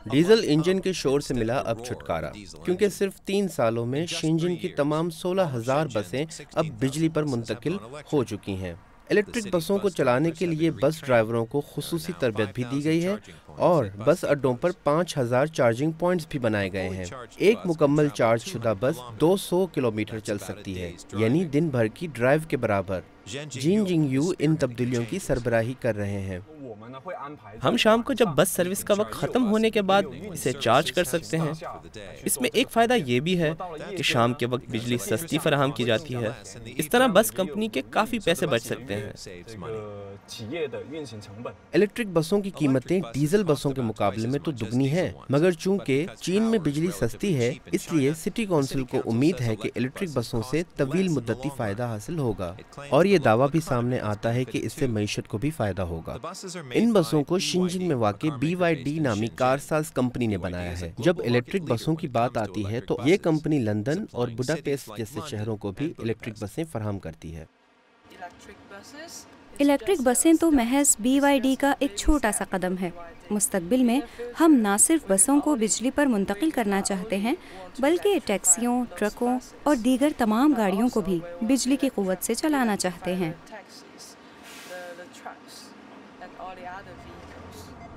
Diesel engine के शोर से मिला अब छुटकारा, क्योंकि सिर्फ 3 सालों में शिंजिन की तमाम 16,000 बसें अब बिजली पर मुंतकिल हो चुकी हैं। इलेक्ट्रिक बसों को चलाने के लिए बस ड्राइवरों को खुसूसी तरबियत भी दी गई है और बस अड्डों पर 5,000 चार्जिंग पॉइंट्स भी बनाए गए हैं। एक मुकम्मल चार्ज शुदा बस 200 किलोमीटर चल सकती है, यानी दिन भर की ड्राइव के बराबर। जिनजिंगयू इन तब्दीलियों की सरबराही कर रहे हैं। हम शाम को जब बस सर्विस का वक्त ख़त्म होने के बाद इसे चार्ज कर सकते हैं। इसमें एक फ़ायदा ये भी है कि शाम के वक्त बिजली सस्ती फराहम की जाती है। इस तरह बस कंपनी के काफ़ी पैसे बच सकते हैं। इलेक्ट्रिक बसों की कीमतें डीजल बसों के मुकाबले में तो दुगनी हैं, मगर चूंकि चीन में बिजली सस्ती है, इसलिए सिटी कौंसिल को उम्मीद है कि इलेक्ट्रिक बसों से तवील मुद्दती फ़ायदा हासिल होगा और ये दावा भी सामने आता है कि इससे मईशत को भी फ़ायदा होगा। इन बसों को शिंजिन में वाक़ BYD नामी कारसाज कंपनी ने बनाया है। जब इलेक्ट्रिक बसों की बात आती है तो ये कंपनी लंदन और बुडापेस्ट जैसे शहरों को भी इलेक्ट्रिक बसें फराहम करती है। इलेक्ट्रिक बसें तो महज BYD का एक छोटा सा कदम है। मुस्तकबिल में हम न सिर्फ बसों को बिजली पर मुंतकिल करना चाहते हैं, बल्कि टैक्सियों, ट्रकों और दीगर तमाम गाड़ियों को भी बिजली की क़ुव्वत से चलाना चाहते हैं।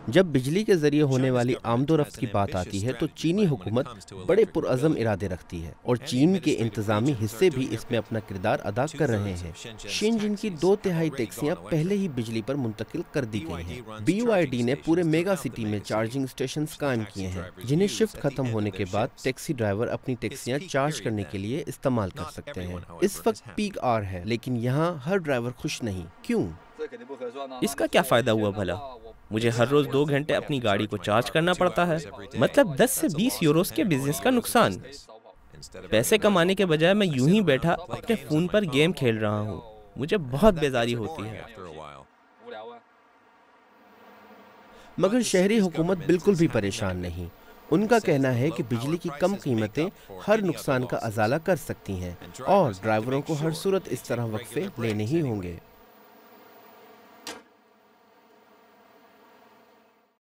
जब बिजली के जरिए होने वाली आमदोरफ्त की बात आती है तो चीनी हुकूमत बड़े पुरअज़म इरादे रखती है और चीन के इंतज़ामी हिस्से भी इसमें अपना किरदार अदा कर रहे हैं। शिंजिन की 2/3 टैक्सियां पहले ही बिजली पर मुंतकिल कर दी गई हैं। BYD ने पूरे मेगा सिटी में चार्जिंग स्टेशन कायम किए हैं, जिन्हें शिफ्ट खत्म होने के बाद टैक्सी ड्राइवर अपनी टैक्सियां चार्ज करने के लिए इस्तेमाल कर सकते हैं। इस वक्त पीक आवर है, लेकिन यहाँ हर ड्राइवर खुश नहीं। क्यों? इसका क्या फ़ायदा हुआ भला? मुझे हर रोज़ 2 घंटे अपनी गाड़ी को चार्ज करना पड़ता है। मतलब 10 से 20 यूरोस के बिजनेस का नुकसान। पैसे कमाने के बजाय मैं यूं ही बैठा अपने फ़ोन पर गेम खेल रहा हूं। मुझे बहुत बेजारी होती है। मगर शहरी हुकूमत बिल्कुल भी परेशान नहीं। उनका कहना है कि बिजली की कम कीमतें हर नुकसान का अजाला कर सकती हैं और ड्राइवरों को हर सूरत इस तरह वक्फे लेने ही होंगे।